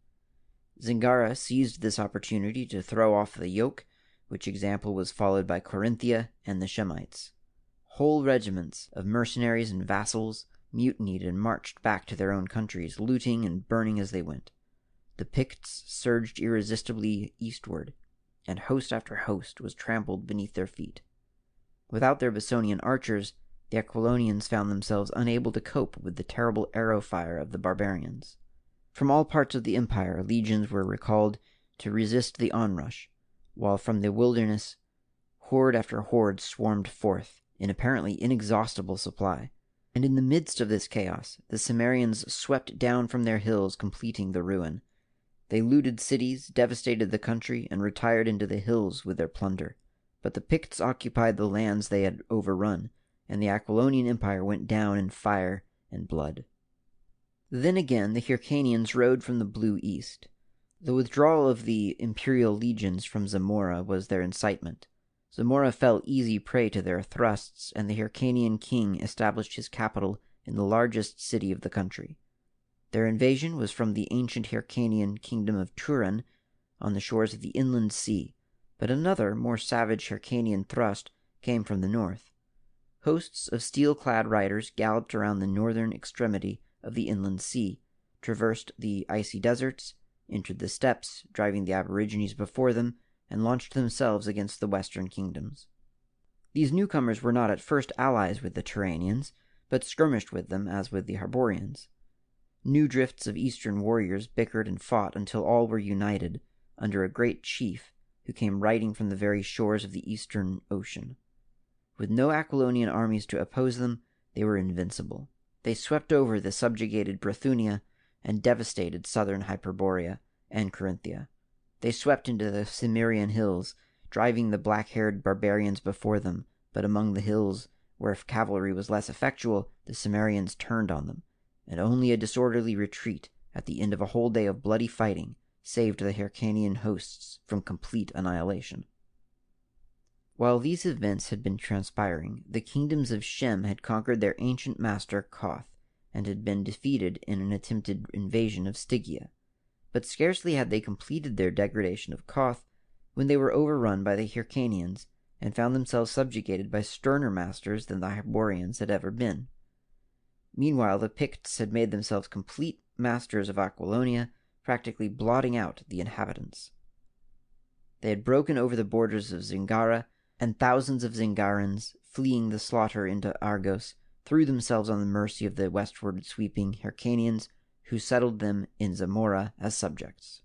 Zingara seized this opportunity to throw off the yoke, which example was followed by Corinthia and the Shemites. Whole regiments of mercenaries and vassals mutinied and marched back to their own countries, looting and burning as they went. The Picts surged irresistibly eastward, and host after host was trampled beneath their feet. Without their Bessonian archers, the Aquilonians found themselves unable to cope with the terrible arrow fire of the barbarians. From all parts of the empire, legions were recalled to resist the onrush, while from the wilderness, horde after horde swarmed forth in apparently inexhaustible supply. And in the midst of this chaos, the Cimmerians swept down from their hills, completing the ruin. They looted cities, devastated the country, and retired into the hills with their plunder. But the Picts occupied the lands they had overrun, and the Aquilonian Empire went down in fire and blood. Then again the Hyrcanians rode from the blue east. The withdrawal of the imperial legions from Zamora was their incitement. Zamora fell easy prey to their thrusts, and the Hyrcanian king established his capital in the largest city of the country. Their invasion was from the ancient Hyrcanian kingdom of Turan on the shores of the inland sea, but another, more savage Hyrcanian thrust came from the north. Hosts of steel-clad riders galloped around the northern extremity of the inland sea, traversed the icy deserts, entered the steppes, driving the aborigines before them, and launched themselves against the western kingdoms. These newcomers were not at first allies with the Turanians, but skirmished with them as with the Hyborians. New drifts of eastern warriors bickered and fought until all were united under a great chief who came riding from the very shores of the eastern ocean. With no Aquilonian armies to oppose them, they were invincible. They swept over the subjugated Brithunia and devastated southern Hyperborea and Corinthia. They swept into the Cimmerian hills, driving the black-haired barbarians before them, but among the hills, where cavalry was less effectual, the Cimmerians turned on them, and only a disorderly retreat at the end of a whole day of bloody fighting saved the Hyrcanian hosts from complete annihilation. While these events had been transpiring, the kingdoms of Shem had conquered their ancient master Koth, and had been defeated in an attempted invasion of Stygia. But scarcely had they completed their degradation of Koth when they were overrun by the Hyrcanians, and found themselves subjugated by sterner masters than the Hyborians had ever been. Meanwhile, the Picts had made themselves complete masters of Aquilonia, practically blotting out the inhabitants. They had broken over the borders of Zingara, and thousands of Zingarans, fleeing the slaughter into Argos, threw themselves on the mercy of the westward sweeping Hyrcanians, who settled them in Zamora as subjects.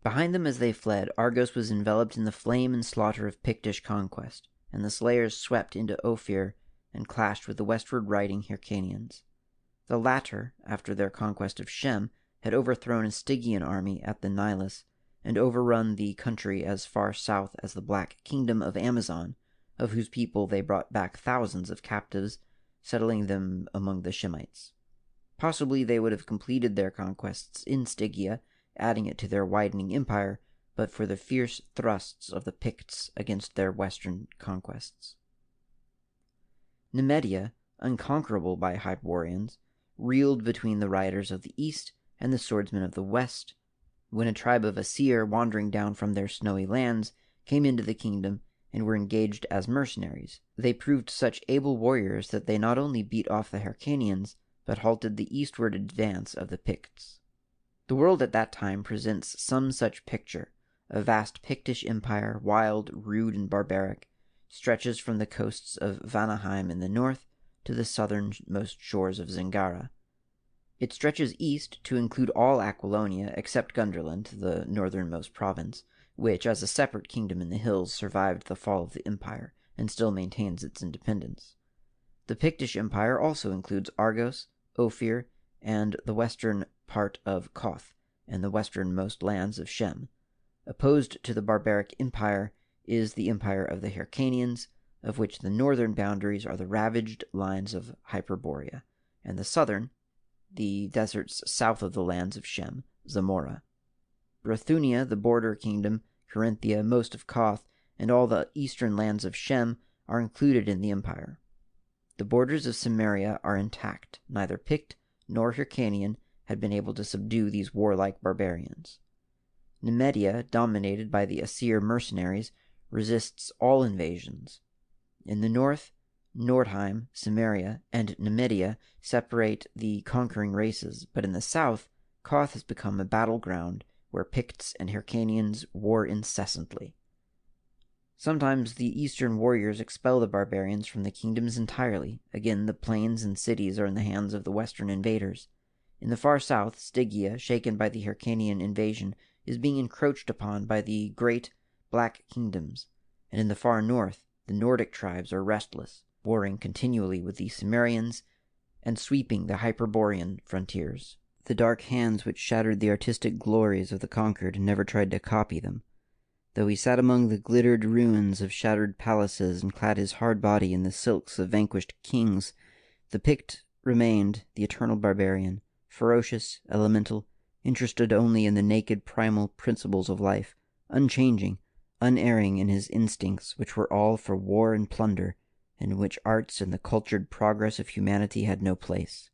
Behind them as they fled, Argos was enveloped in the flame and slaughter of Pictish conquest, and the slayers swept into Ophir and clashed with the westward riding Hyrcanians. The latter, after their conquest of Shem, had overthrown a Stygian army at the Nilus, and overrun the country as far south as the Black Kingdom of Amazon, of whose people they brought back thousands of captives, settling them among the Shemites. Possibly they would have completed their conquests in Stygia, adding it to their widening empire, but for the fierce thrusts of the Picts against their western conquests. Numidia, unconquerable by Hyborians, reeled between the riders of the east and the swordsmen of the west, when a tribe of Asir wandering down from their snowy lands came into the kingdom and were engaged as mercenaries. They proved such able warriors that they not only beat off the Hyrcanians, but halted the eastward advance of the Picts. The world at that time presents some such picture. A vast Pictish empire, wild, rude, and barbaric, stretches from the coasts of Vanaheim in the north to the southernmost shores of Zingara. It stretches east to include all Aquilonia except Gunderland, the northernmost province, which, as a separate kingdom in the hills, survived the fall of the empire and still maintains its independence. The Pictish Empire also includes Argos, Ophir, and the western part of Koth, and the westernmost lands of Shem. Opposed to the barbaric empire is the empire of the Hyrcanians, of which the northern boundaries are the ravaged lines of Hyperborea, and the southern, the deserts south of the lands of Shem, Zamora. Brithunia, the border kingdom, Carinthia, most of Koth, and all the eastern lands of Shem are included in the empire. The borders of Samaria are intact. Neither Pict nor Hyrcanian had been able to subdue these warlike barbarians. Nemedia, dominated by the Assyr mercenaries, resists all invasions. In the north, Nordheim, Samaria, and Nemedia separate the conquering races, but in the south, Koth has become a battleground where Picts and Hyrcanians war incessantly. Sometimes the eastern warriors expel the barbarians from the kingdoms entirely. Again, the plains and cities are in the hands of the western invaders. In the far south, Stygia, shaken by the Hyrcanian invasion, is being encroached upon by the great black kingdoms, and in the far north, the Nordic tribes are restless, warring continually with the Cimmerians and sweeping the Hyborian frontiers. The dark hands which shattered the artistic glories of the conquered never tried to copy them. Though he sat among the glittered ruins of shattered palaces and clad his hard body in the silks of vanquished kings, the Pict remained the eternal barbarian, ferocious, elemental, interested only in the naked primal principles of life, unchanging, unerring in his instincts, which were all for war and plunder, and in which arts and the cultured progress of humanity had no place.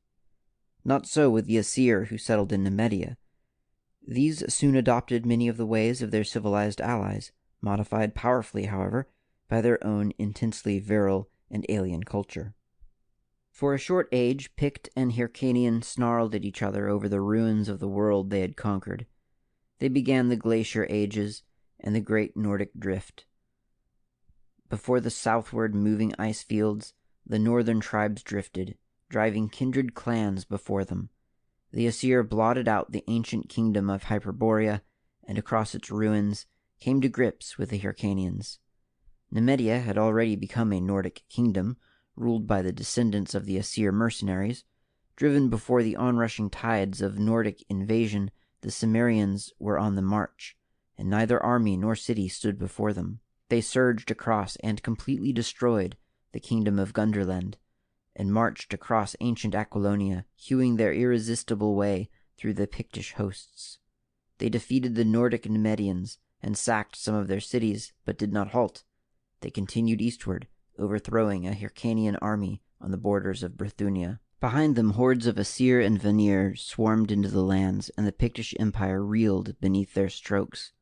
Not so with the Assyr who settled in Nemedia. These soon adopted many of the ways of their civilized allies, modified powerfully, however, by their own intensely virile and alien culture. For a short age, Pict and Hyrcanian snarled at each other over the ruins of the world they had conquered. They began the Glacier Ages and the Great Nordic Drift. Before the southward moving ice fields, the northern tribes drifted, driving kindred clans before them. The Assyr blotted out the ancient kingdom of Hyperborea, and across its ruins came to grips with the Hyrcanians. Nemedia had already become a Nordic kingdom, ruled by the descendants of the Assyr mercenaries. Driven before the onrushing tides of Nordic invasion, the Cimmerians were on the march, and neither army nor city stood before them. They surged across and completely destroyed the kingdom of Gunderland, and marched across ancient Aquilonia, hewing their irresistible way through the Pictish hosts. They defeated the Nordic Nemedians and sacked some of their cities, but did not halt. They continued eastward, overthrowing a Hyrcanian army on the borders of Brithunia. Behind them, hordes of Assyr and Vanir swarmed into the lands, and the Pictish Empire reeled beneath their strokes.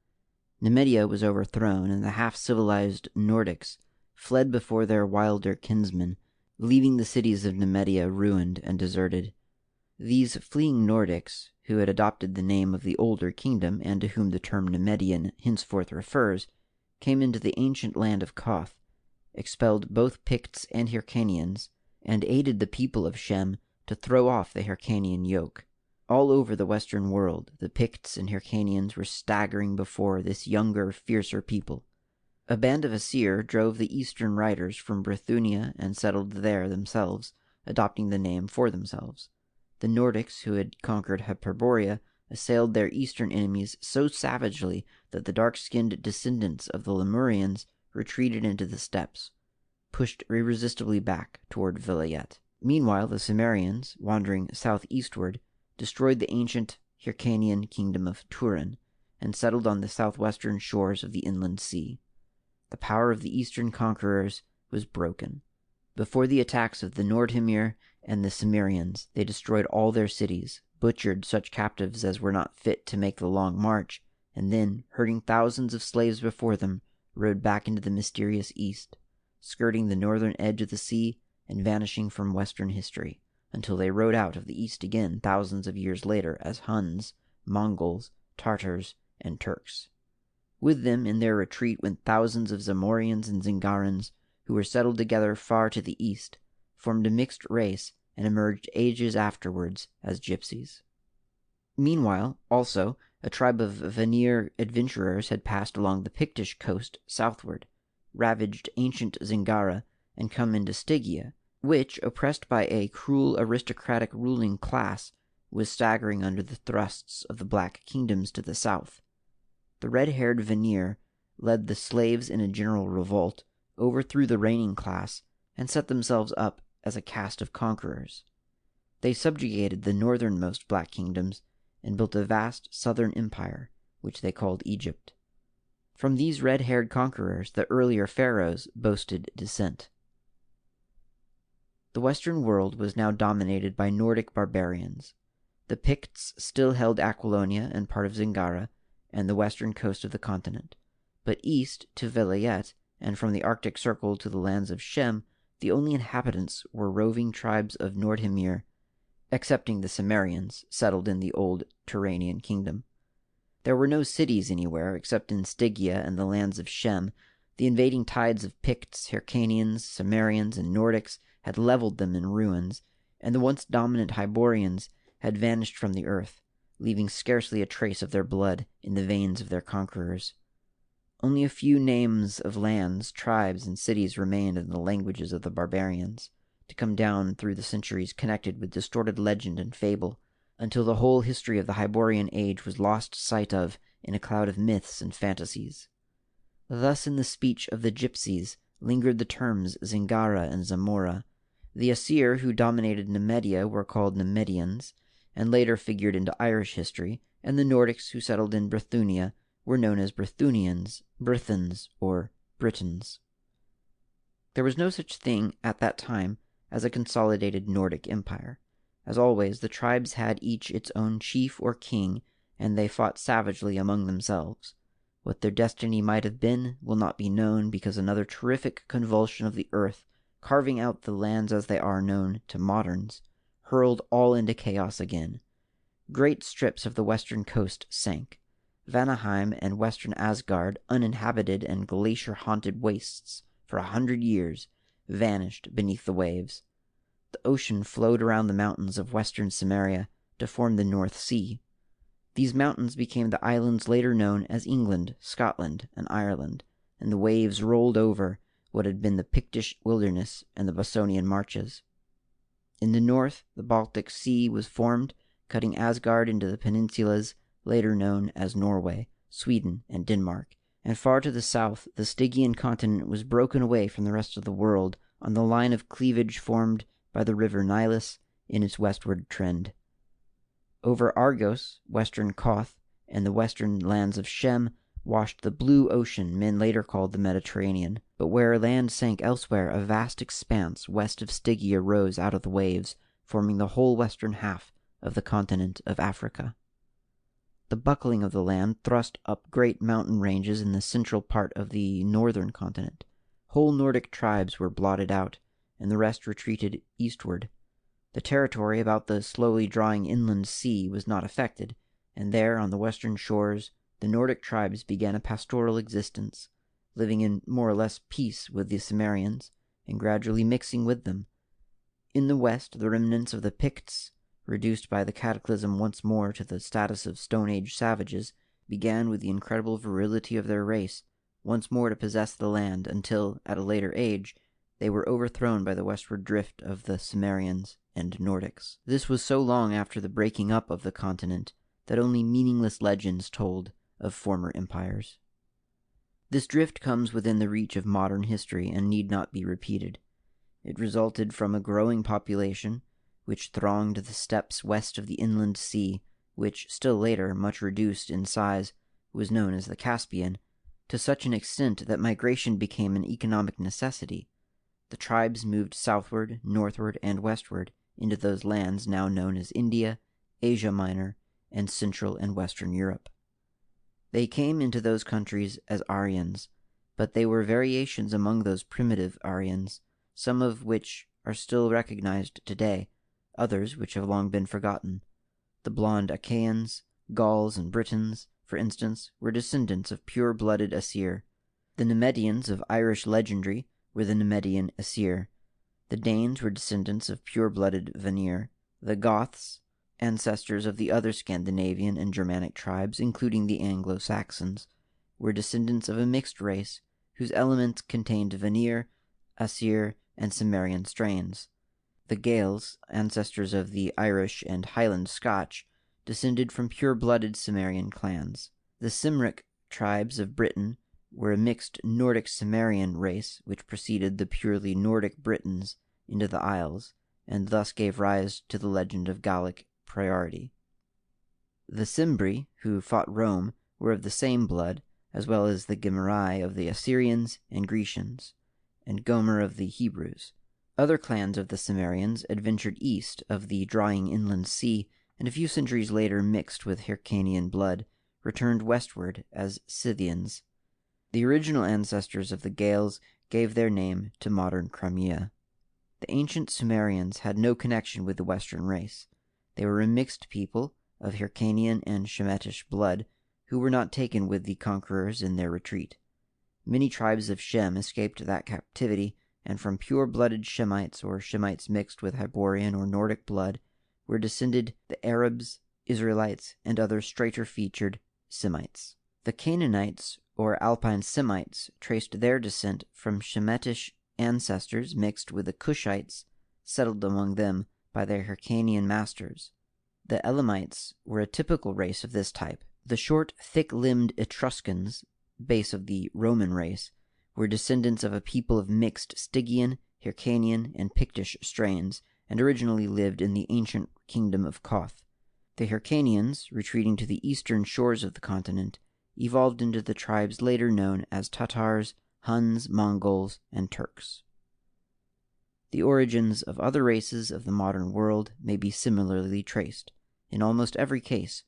Nemedia was overthrown, and the half-civilized Nordics fled before their wilder kinsmen, leaving the cities of Nemedia ruined and deserted. These fleeing Nordics, who had adopted the name of the older kingdom and to whom the term Nemedian henceforth refers, came into the ancient land of Koth, expelled both Picts and Hyrcanians, and aided the people of Shem to throw off the Hyrcanian yoke. All over the western world, the Picts and Hyrcanians were staggering before this younger, fiercer people. A band of Assyr drove the eastern riders from Brithunia and settled there themselves, adopting the name for themselves. The Nordics, who had conquered Hyperborea, assailed their eastern enemies so savagely that the dark-skinned descendants of the Lemurians retreated into the steppes, pushed irresistibly back toward Vilayet. Meanwhile, the Cimmerians, wandering southeastward, destroyed the ancient Hyrcanian kingdom of Turin and settled on the southwestern shores of the inland sea. The power of the eastern conquerors was broken. Before the attacks of the Nordheimir and the Cimmerians, they destroyed all their cities, butchered such captives as were not fit to make the long march, and then, herding thousands of slaves before them, rode back into the mysterious east, skirting the northern edge of the sea and vanishing from western history, until they rode out of the east again thousands of years later as Huns, Mongols, Tartars, and Turks. With them in their retreat went thousands of Zamorians and Zingarans, who were settled together far to the east, formed a mixed race, and emerged ages afterwards as gypsies. Meanwhile, also, a tribe of Vanir adventurers had passed along the Pictish coast southward, ravaged ancient Zingara, and come into Stygia, which, oppressed by a cruel aristocratic ruling class, was staggering under the thrusts of the Black Kingdoms to the south. The red-haired Vanir led the slaves in a general revolt, overthrew the reigning class, and set themselves up as a caste of conquerors. They subjugated the northernmost black kingdoms and built a vast southern empire, which they called Egypt. From these red-haired conquerors, the earlier pharaohs boasted descent. The Western world was now dominated by Nordic barbarians. The Picts still held Aquilonia and part of Zingara and the western coast of the continent, but east to Vilayet and from the Arctic Circle to the lands of Shem, the only inhabitants were roving tribes of Nordhimir, excepting the Cimmerians, settled in the old Turanian kingdom. There were no cities anywhere except in Stygia and the lands of Shem. The invading tides of Picts, Hyrcanians, Cimmerians, and Nordics had leveled them in ruins, and the once dominant Hyborians had vanished from the earth, leaving scarcely a trace of their blood in the veins of their conquerors. Only a few names of lands, tribes, and cities remained in the languages of the barbarians, to come down through the centuries connected with distorted legend and fable, until the whole history of the Hyborian age was lost sight of in a cloud of myths and fantasies. Thus in the speech of the gypsies lingered the terms Zingara and Zamora. The Asir who dominated Nemedia were called Nemedians, and later figured into Irish history, and the Nordics who settled in Brithunia were known as Brythunians, Brythons, or Britons. There was no such thing at that time as a consolidated Nordic empire. As always, the tribes had each its own chief or king, and they fought savagely among themselves. What their destiny might have been will not be known, because another terrific convulsion of the earth, carving out the lands as they are known to moderns, hurled all into chaos again. Great strips of the western coast sank. Vanaheim and western Asgard, uninhabited and glacier-haunted wastes for 100 years, vanished beneath the waves. The ocean flowed around the mountains of western Cimmeria to form the North Sea. These mountains became the islands later known as England, Scotland, and Ireland, and the waves rolled over what had been the Pictish wilderness and the Bossonian marches. In the north, the Baltic Sea was formed, cutting Asgard into the peninsulas later known as Norway, Sweden, and Denmark, and far to the south the Stygian continent was broken away from the rest of the world on the line of cleavage formed by the river Nilus in its westward trend. Over Argos, western Koth, and the western lands of Shem washed the blue ocean men later called the Mediterranean, but where land sank elsewhere, a vast expanse west of Stygia rose out of the waves, forming the whole western half of the continent of Africa. The buckling of the land thrust up great mountain ranges in the central part of the northern continent. Whole Nordic tribes were blotted out, and the rest retreated eastward. The territory about the slowly drawing inland sea was not affected, and there, on the western shores, the Nordic tribes began a pastoral existence, living in more or less peace with the Cimmerians, and gradually mixing with them. In the west, the remnants of the Picts, reduced by the cataclysm once more to the status of Stone Age savages, began with the incredible virility of their race once more to possess the land until, at a later age, they were overthrown by the westward drift of the Cimmerians and Nordics. This was so long after the breaking up of the continent that only meaningless legends told of former empires. This drift comes within the reach of modern history and need not be repeated. It resulted from a growing population, which thronged the steppes west of the inland sea, which, still later, much reduced in size, was known as the Caspian, to such an extent that migration became an economic necessity. The tribes moved southward, northward, and westward into those lands now known as India, Asia Minor, and Central and Western Europe. They came into those countries as Aryans, but they were variations among those primitive Aryans, some of which are still recognized today, others which have long been forgotten. The blonde Achaeans, Gauls, and Britons, for instance, were descendants of pure-blooded Asir. The Nemedians of Irish legendary were the Nemedian Asir. The Danes were descendants of pure-blooded Vanir. The Goths, ancestors of the other Scandinavian and Germanic tribes, including the Anglo-Saxons, were descendants of a mixed race whose elements contained Vanir, Asir, and Cimmerian strains. The Gaels, ancestors of the Irish and Highland Scotch, descended from pure-blooded Cimmerian clans. The Cymric tribes of Britain were a mixed Nordic-Cimmerian race which preceded the purely Nordic Britons into the Isles, and thus gave rise to the legend of Gallic priority. The Cimbri, who fought Rome, were of the same blood, as well as the Gemmerai of the Assyrians and Grecians, and Gomer of the Hebrews. Other clans of the Cimmerians adventured east of the drawing inland sea, and a few centuries later mixed with Hyrcanian blood, returned westward as Scythians. The original ancestors of the Gaels gave their name to modern Crimea. The ancient Sumerians had no connection with the Western race. They were a mixed people of Hyrcanian and Shemitish blood who were not taken with the conquerors in their retreat. Many tribes of Shem escaped that captivity, and from pure-blooded Shemites or Shemites mixed with Hyborian or Nordic blood were descended the Arabs, Israelites, and other straighter-featured Semites. The Canaanites or Alpine Semites traced their descent from Shemitish ancestors mixed with the Cushites settled among them by their Hyrcanian masters. The Elamites were a typical race of this type. The short, thick-limbed Etruscans, base of the Roman race, were descendants of a people of mixed Stygian, Hyrcanian, and Pictish strains, and originally lived in the ancient kingdom of Koth. The Hyrcanians, retreating to the eastern shores of the continent, evolved into the tribes later known as Tatars, Huns, Mongols, and Turks. The origins of other races of the modern world may be similarly traced. In almost every case,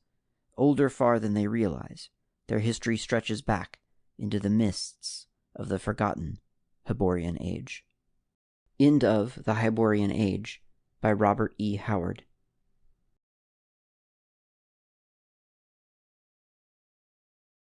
older far than they realize, their history stretches back into the mists of the forgotten Hyborian Age. End of The Hyborian Age by Robert E. Howard.